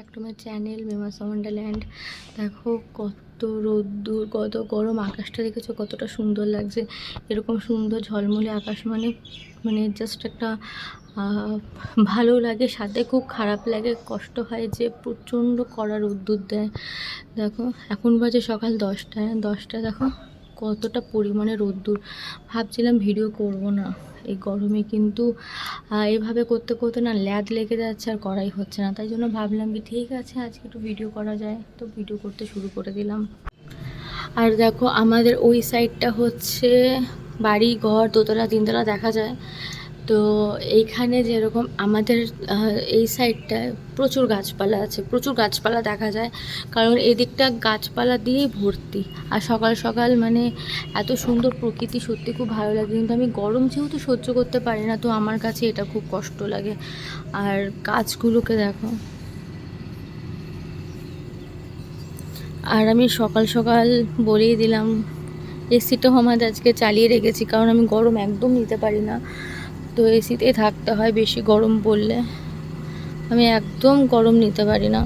Back to my channel Mima's Wonderland. দেখো কত রোদ্দুর, কত গরম। আকাশটা দেখেছো কতটা সুন্দর লাগছে। এরকম সুন্দর ঝলমলে আকাশ মানে মানে জাস্ট একটা ভালো লাগে, সাথে খুব খারাপ লাগে, কষ্ট হয় যে প্রচণ্ড কড়া রোদ্দুর দেয়। দেখো এখন বাজে সকাল 10টা দেখো কতটা পরিমাণে রোদ্দুর। ভাবছিলাম ভিডিও করব না এই গরমে, কিন্তু এভাবে করতে করতে না ল্যাদ লেগে যাচ্ছে আর করাই হচ্ছে না। তাই জন্য ভাবলাম কি ঠিক আছে আজকে একটু ভিডিও করা যায়, তো ভিডিও করতে শুরু করে দিলাম। আর দেখো আমাদের ওই সাইডটা হচ্ছে বাড়ি ঘর, দোতলা তিনতলা দেখা যায়। তো এইখানে যেরকম আমাদের এই সাইডটায় প্রচুর গাছপালা আছে, প্রচুর গাছপালা দেখা যায়, কারণ এদিকটা গাছপালা দিয়েই ভর্তি। আর সকাল সকাল মানে এত সুন্দর প্রকৃতি, সত্যি খুব ভালো লাগে। কিন্তু আমি গরম যেহেতু সহ্য করতে পারি না, তো আমার কাছে এটা খুব কষ্ট লাগে। আর গাছগুলোকে দেখো। আর আমি সকাল সকাল বলেই দিলাম, এসিটাও আমাদের আজকে চালিয়ে রেখেছি, কারণ আমি গরম একদম নিতে পারি না। তো এসিতেই থাকতে হয়, বেশি গরম পড়লে আমি একদম গরম নিতে পারি না।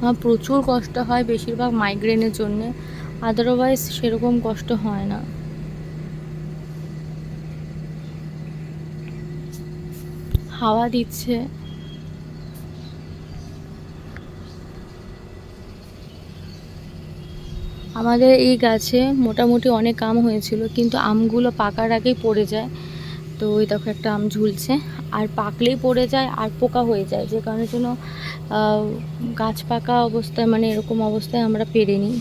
আমার প্রচুর কষ্ট হয়, বেশিরভাগ মাইগ্রেনের জন্যে, আদারওয়াইজ সেরকম কষ্ট হয় না। হাওয়া দিচ্ছে। আমাদের এই গাছে মোটামুটি অনেক আম হয়েছিল, কিন্তু আমগুলো পাকার আগেই পড়ে যায়। তো ওই দেখো একটা আম ঝুলছে, আর পাকলেই পড়ে যায় আর পোকা হয়ে যায়, যে কারণের জন্য গাছ পাকা অবস্থায় মানে এরকম অবস্থায় আমরা পেরে নিই।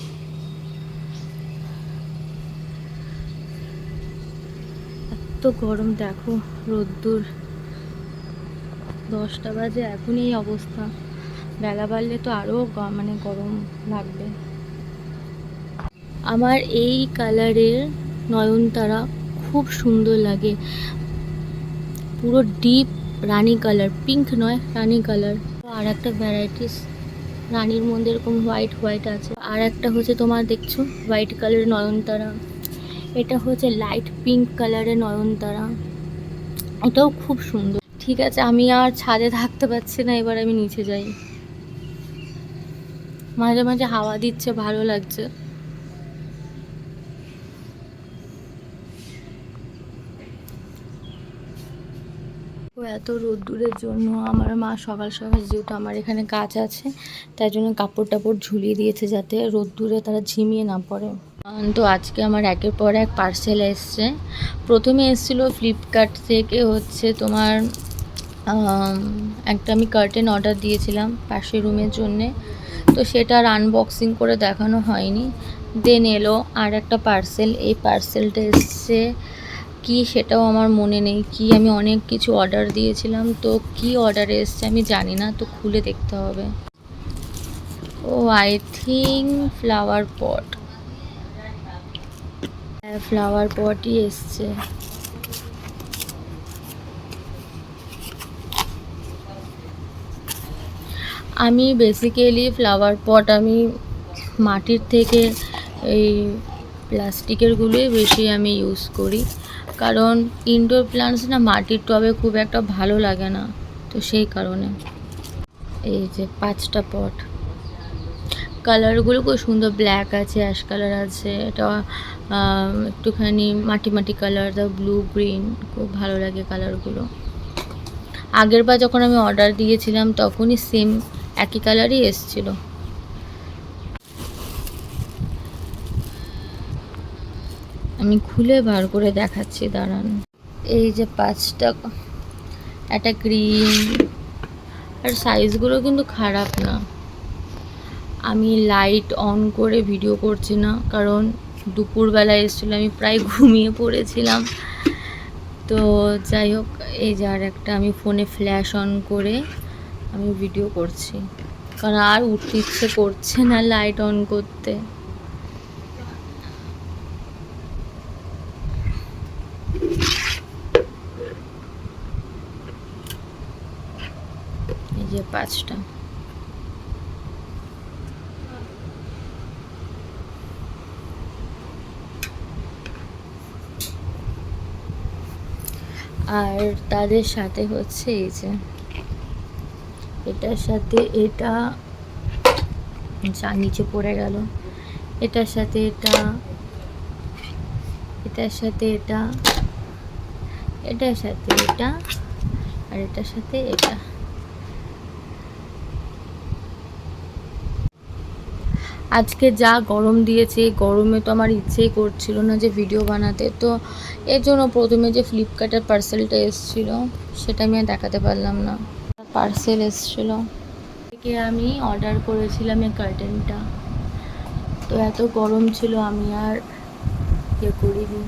এত গরম দেখো, রোদ্দুর। 10টা বাজে এখনই এই অবস্থা, বেলা বাড়লে তো আরও মানে গরম লাগবে। আমার এই কালারের নয়নতারা খুব সুন্দর লাগে, পুরো ডিপ রানী কালার, পিঙ্ক নয় রানী কালার। আর একটা ভ্যারাইটিস রানীর মধ্যে এরকম হোয়াইট হোয়াইট আছে। আর একটা হচ্ছে তোমার দেখছো হোয়াইট কালারের নয়নতারা, এটা হচ্ছে লাইট পিঙ্ক কালারের নয়নতারা, এটাও খুব সুন্দর। ঠিক আছে, আমি আর ছাদে থাকতে পারছি না, এবার আমি নিচে যাই। মাঝে মাঝে হাওয়া দিচ্ছে, ভালো লাগছে। এত রোদ্দুরের জন্য আমার মা সকাল সকাল, যেহেতু আমার এখানে গাছ আছে, তাই জন্য কাপড় টাপড় ঝুলিয়ে দিয়েছে যাতে রোদ্দুরে তারা ঝিমিয়ে না পড়ে। তো আজকে আমার একের পর এক পার্সেল এসছে। প্রথমে এসেছিলো ফ্লিপকার্ট থেকে হচ্ছে তোমার একটা আমি কার্টেন অর্ডার দিয়েছিলাম পাশের রুমের জন্যে, তো সেটা আর আনবক্সিং করে দেখানো হয়নি। দেন এলো আর একটা পার্সেল। এই পার্সেলটা এসছে কি সেটাও আমার মনে নেই, কি আমি অনেক কিছু অর্ডার দিয়েছিলাম, তো কি অর্ডার এসছে আমি জানি না, তো খুলে দেখতে হবে। ও আই থিঙ্ক ফ্লাওয়ার পট, হ্যাঁ ফ্লাওয়ার পটই এসছে। আমি বেসিক্যালি ফ্লাওয়ার পট আমি মাটির থেকে এই প্লাস্টিকেরগুলোই বেশি আমি ইউজ করি, কারণ ইনডোর প্লান্টস না মাটির টবে খুব একটা ভালো লাগে না, তো সেই কারণে। এই যে 5টা পট, কালারগুলো খুব সুন্দর, ব্ল্যাক আছে, অ্যাশ কালার আছে, এটা একটুখানি মাটি মাটি কালার, দা ব্লু গ্রিন, খুব ভালো লাগে কালারগুলো। আগের বার যখন আমি অর্ডার দিয়েছিলাম তখনই সেম একই কালারই এসছিল। আমি খুলে বার করে দেখাচ্ছি, দাঁড়ান। এই যে 5টা, একটা গ্রিন, আর সাইজগুলো কিন্তু খারাপ না। আমি লাইট অন করে ভিডিও করছি না, কারণ দুপুরবেলা এসেছিলো, আমি প্রায় ঘুমিয়ে পড়েছিলাম। তো যাই হোক, এই যে আর একটা আমি ফোনে ফ্ল্যাশ অন করে আমি ভিডিও করছি, কারণ আর উঠতে ইচ্ছে করছে না লাইট অন করতে। এই যে 5টা। আর তাদের সাথে হচ্ছে এই যে এটার সাথে এটা যা নিচে পড়ে গেল, এটার সাথে এটা, এটার সাথে এটা, এটার সাথে এটা, আর এটার সাথে এটা। আজকে যা গরম দিয়েছে, গরমে তো আমার ইচ্ছেই করছিল না যে ভিডিও বানাতে, তো এর জন্য প্রথমে যে ফ্লিপকার্টের পার্সেলটা এসেছিলো সেটা আমি আর দেখাতে পারলাম না। পার্সেল এসেছিলো থেকে আমি অর্ডার করেছিলাম এই কার্টেনটা, তো এত গরম ছিল আমি আর ইয়ে করিনি,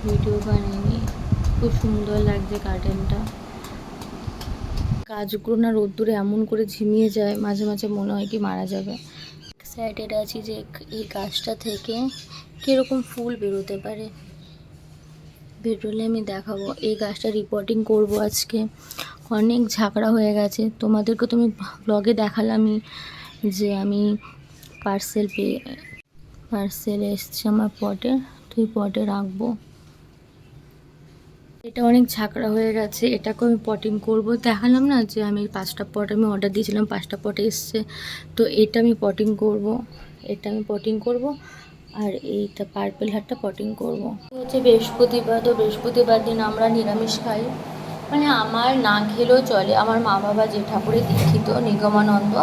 ভিডিও বানিয়ে। খুব সুন্দর লাগছে কার্টেনটা। গাছগুলো না রোদ্দুরে এমন করে ঝিমিয়ে যায়, মাঝে মাঝে মনে হয় কি মারা যাবে। এক্সাইটেড আছি যে এই গাছটা থেকে কীরকম ফুল বেরোতে পারে, বেরোলে আমি দেখাবো। এই গাছটা রিপোর্টিং করব আজকে। অনেক ঝাঁকড়া হয়ে গেছে, তোমাদেরকে তো আমি ব্লগে দেখালামই যে আমি পার্সেল এসছে আমার পটে, তুই পটে রাখবো। এটা অনেক ঝাঁকড়া হয়ে গেছে, এটাকে আমি পটিং করব। দেখালাম না যে আমি 5টা পট আমি অর্ডার দিয়েছিলাম, 5টা পটে এসছে, তো এটা আমি পটিং করব, এটা আমি পটিং করব। আর এইটা পার্পেল হারটা পটিং করব। হচ্ছে বৃহস্পতিবার, তো বৃহস্পতিবার দিন আমরা নিরামিষ খাই, মানে আমার না খেলেও চলে। আমার মা বাবা যে ঠাকুরে দীক্ষিত নিগমানন্দ,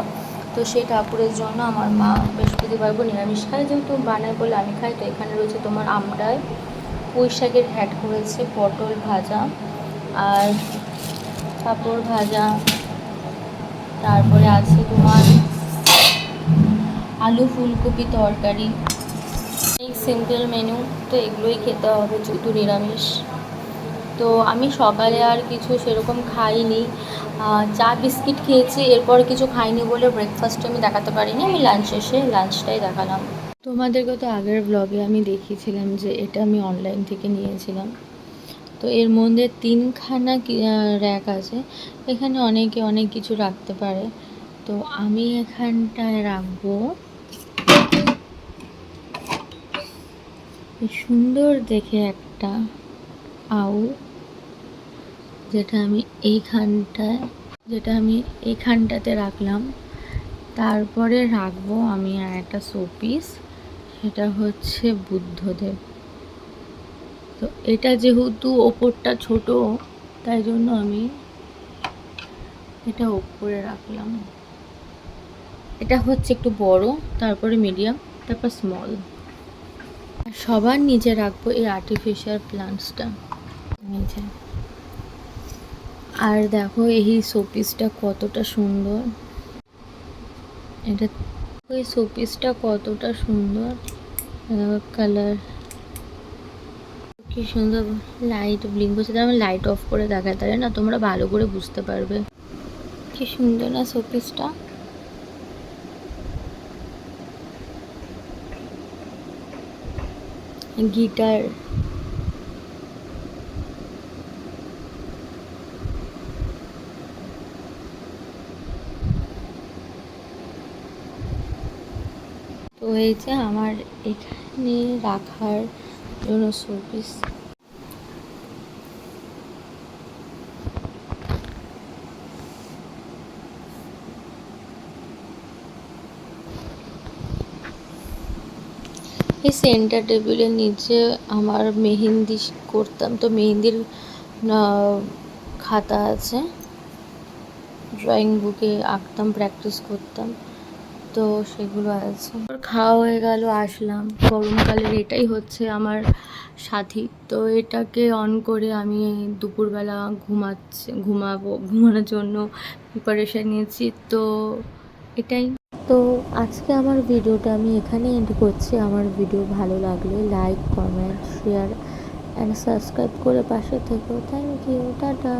তো সেই ঠাকুরের জন্য আমার মা বৃহস্পতিবার নিরামিষ খায়, যেহেতু বানায় বলে আমি খাই। তো এখানে রয়েছে তোমার আমড়ায় পুঁই শাকের ঘ্যাট করেছে, পটল ভাজা আর পাঁপড় ভাজা, তারপরে আছে তোমার আলু ফুলকপি তরকারি। এই সিম্পল মেনু, তো এগুলোই খেতে হবে যেহেতু নিরামিষ। তো আমি সকালে আর কিছু সেরকম খাইনি, চা বিস্কিট খেয়েছি, এরপর কিছু খাইনি বলে ব্রেকফাস্ট আমি দেখাতে পারিনি, আমি লাঞ্চটাই দেখালাম। তোমাদেরকে তো আগের ব্লগে আমি দেখিয়েছিলাম যে এটা আমি অনলাইন থেকে নিয়েছিলাম। তো এর মধ্যে 3খানা র্যাক আছে, এখানে অনেকে অনেক কিছু রাখতে পারে। তো আমি এখানটায় রাখবো সুন্দর দেখে একটা আউল, যেটা আমি এইখানটাতে রাখলাম। তারপরে রাখবো আমি আর একটা শোপিস, সেটা হচ্ছে বুদ্ধদেব। তো এটা যেহেতু ওপরটা ছোট, তাই জন্য আমি এটা ওপরে রাখলাম। এটা হচ্ছে একটু বড়, তারপরে মিডিয়াম, তারপর স্মল। আর সবার নিচে রাখবো এই আর্টিফিশিয়াল প্লান্টসটা নিচে। আর দেখো এই শোপিসটা কতটা সুন্দর, এটা ওই শোপিসটা কতটা সুন্দর কালার, কি সুন্দর লাইট ব্লিঙ্ক করছে। আমি লাইট অফ করে দেখাই, তাহলে না তোমরা ভালো করে বুঝতে পারবে কি সুন্দর না শোপিসটা। গিটার, তো এই যে আমার এখানে রাখার জন্য শোপিস। এই সেন্টার টেবিলের নিচে আমার মেহেন্দি করতাম, তো মেহেন্দির খাতা আছে, ড্রয়িং বুকে আঁকতাম, প্র্যাকটিস করতাম, তো সেগুলো আছে। খাওয়া হয়ে গেল, আসলাম। গরমকালের এটাই হচ্ছে আমার সাথী। তো এটাকে অন করে আমি দুপুরবেলা ঘুমানোর জন্য প্রিপারেশান নিয়েছি। তো এটাই। তো আজকে আমার ভিডিওটা আমি এখানে এন্ড করছি। আমার ভিডিও ভালো লাগলে like, comment, share and subscribe করে পাশে থেকো। Thank you, tata.